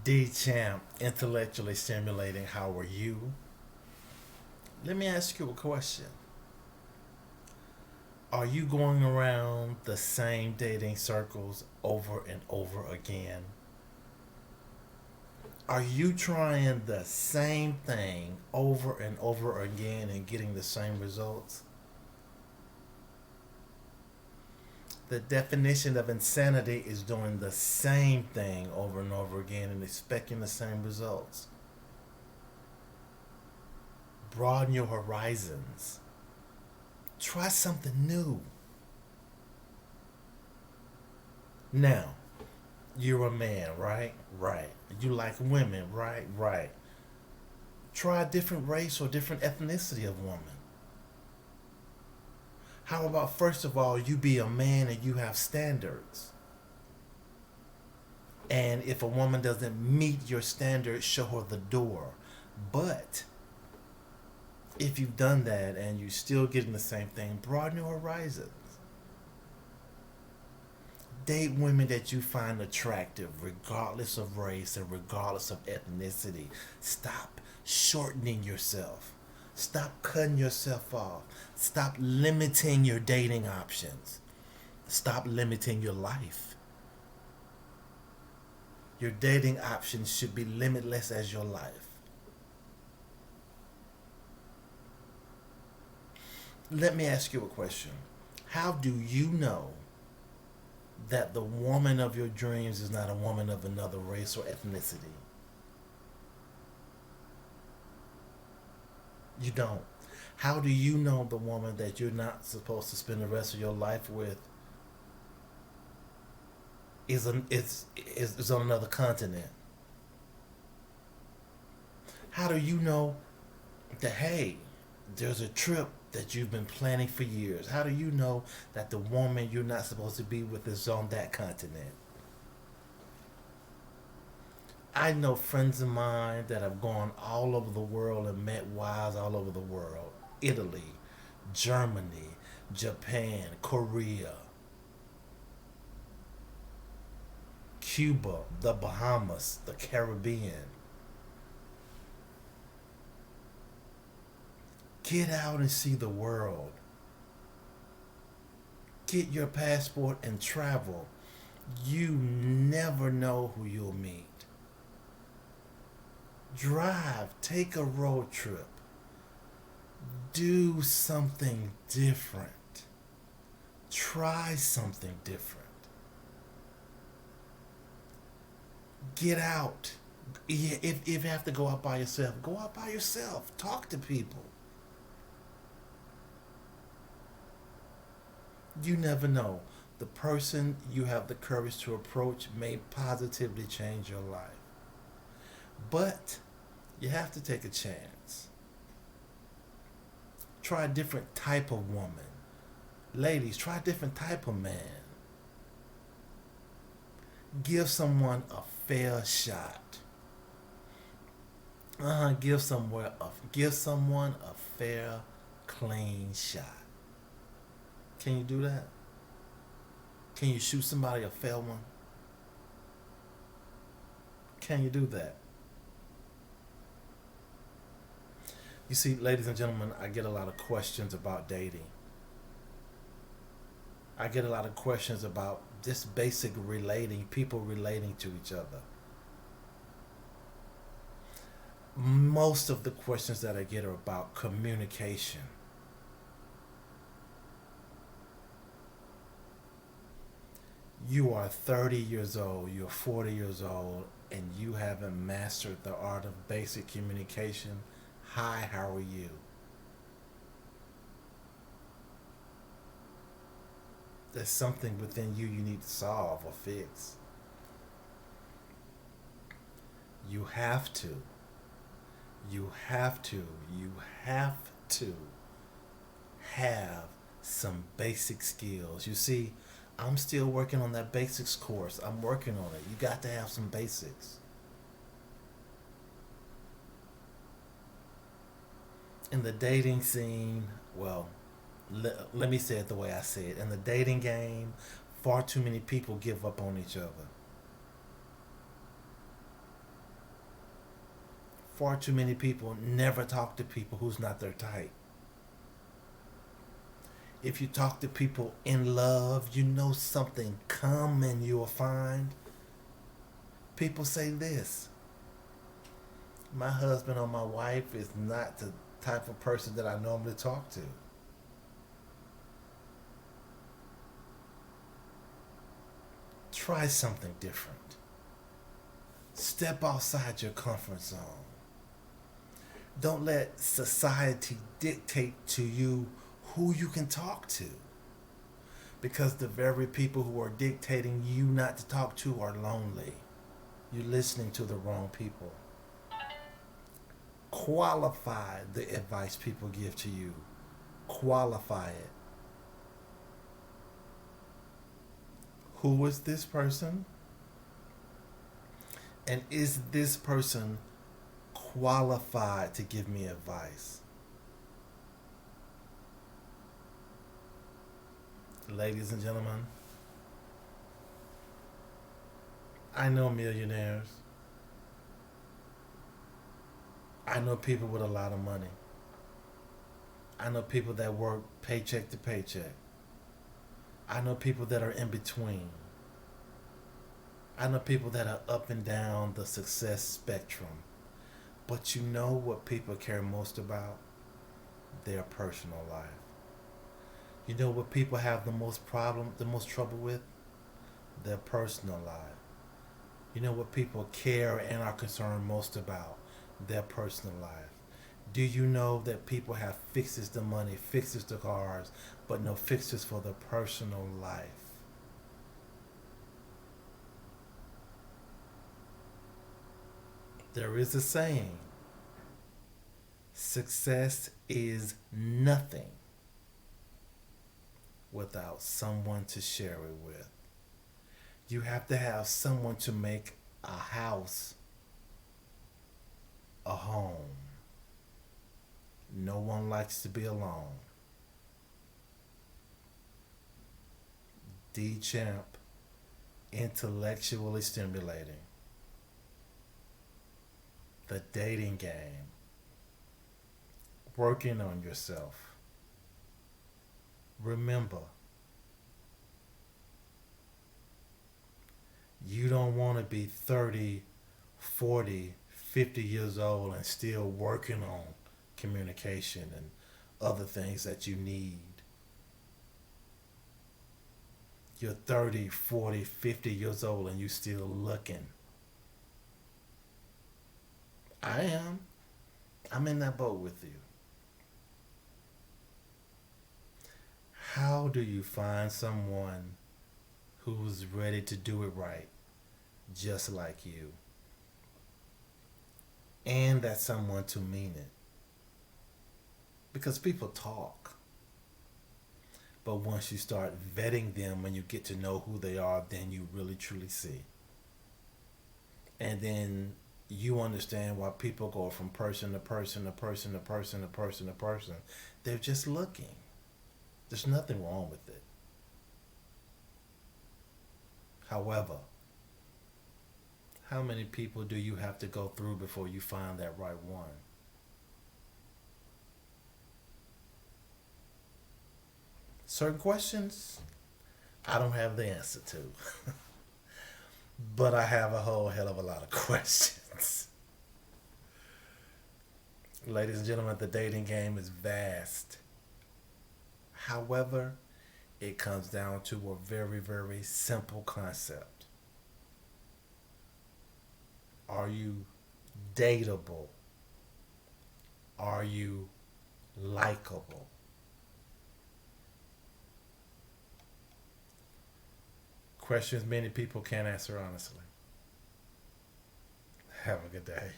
D Champ, intellectually stimulating. How are you? Let me ask you a question. Are you going around the same dating circles over and over again? Are you trying the same thing over and over again and getting the same results? The definition of insanity is doing the same thing over and over again and expecting the same results. Broaden your horizons. Try something new. Now, you're a man, right? Right. You like women, right? Right. Try a different race or different ethnicity of woman. How about, first of all, you be a man and you have standards? And if a woman doesn't meet your standards, show her the door. But if you've done that and you're still getting the same thing, broaden your horizons. Date women that you find attractive, regardless of race and regardless of ethnicity. Stop shortening yourself. Stop cutting yourself off. Stop limiting your dating options. Stop limiting your life. Your dating options should be limitless as your life. Let me ask you a question. How do you know that the woman of your dreams is not a woman of another race or ethnicity? You don't. How do you know the woman that you're not supposed to spend the rest of your life with is on another continent? How do you know that, hey, there's a trip that you've been planning for years? How do you know that the woman you're not supposed to be with is on that continent? I know friends of mine that have gone all over the world and met wives all over the world. Italy, Germany, Japan, Korea, Cuba, the Bahamas, the Caribbean. Get out and see the world. Get your passport and travel. You never know who you'll meet. Drive, take a road trip. Do something different. Try something different. Get out. Yeah, if you have to go out by yourself, go out by yourself. Talk to people. You never know. The person you have the courage to approach may positively change your life. But you have to take a chance. Try a different type of woman. Ladies, try a different type of man. Give someone a fair shot. Give someone a fair, clean shot. Can you do that? Can you shoot somebody a fair one? Can you do that? You see, ladies and gentlemen, I get a lot of questions about dating. I get a lot of questions about just basic relating, people relating to each other. Most of the questions that I get are about communication. You are 30 years old, you're 40 years old, and you haven't mastered the art of basic communication. Hi, how are you? There's something within you need to solve or fix. You have to. You have to. You have to have some basic skills. You see, I'm still working on that basics course. I'm working on it. You got to have some basics. In the dating scene, well, let me say it the way I say it. In the dating game, far too many people give up on each other. Far too many people never talk to people who's not their type. If you talk to people in love, you know something coming you'll find. People say this: my husband or my wife is not the type of person that I normally talk to. Try something different. Step outside your comfort zone. Don't let society dictate to you who you can talk to. Because the very people who are dictating you not to talk to are lonely. You're listening to the wrong people. Qualify the advice people give to you. Qualify it. Who is this person? And is this person qualified to give me advice? Ladies and gentlemen, I know millionaires. I know people with a lot of money. I know people that work paycheck to paycheck. I know people that are in between. I know people that are up and down the success spectrum. But you know what people care most about? Their personal life. You know what people have the most trouble with? Their personal life. You know what people care and are concerned most about? Their personal life. Do you know that people have fixes the money, fixes the cars, but no fixes for their personal life? There is a saying: success is nothing without someone to share it with. You have to have someone to make a house a home. No one likes to be alone. D Champ, intellectually stimulating. The dating game. Working on yourself. Remember, you don't want to be 30, 40, 50 years old and still working on communication and other things that you need. You're 30, 40, 50 years old and you still looking. I am. I'm in that boat with you. How do you find someone who's ready to do it right, just like you? And that someone to mean it. Because people talk. But once you start vetting them and you get to know who they are, then you really truly see. And then you understand why people go from person to person to person to person to person to person. They're just looking. There's nothing wrong with it. However, how many people do you have to go through before you find that right one? Certain questions, I don't have the answer to. But I have a whole hell of a lot of questions. Ladies and gentlemen, the dating game is vast. However, it comes down to a very, very simple concept. Are you dateable? Are you likable? Questions many people can't answer honestly. Have a good day.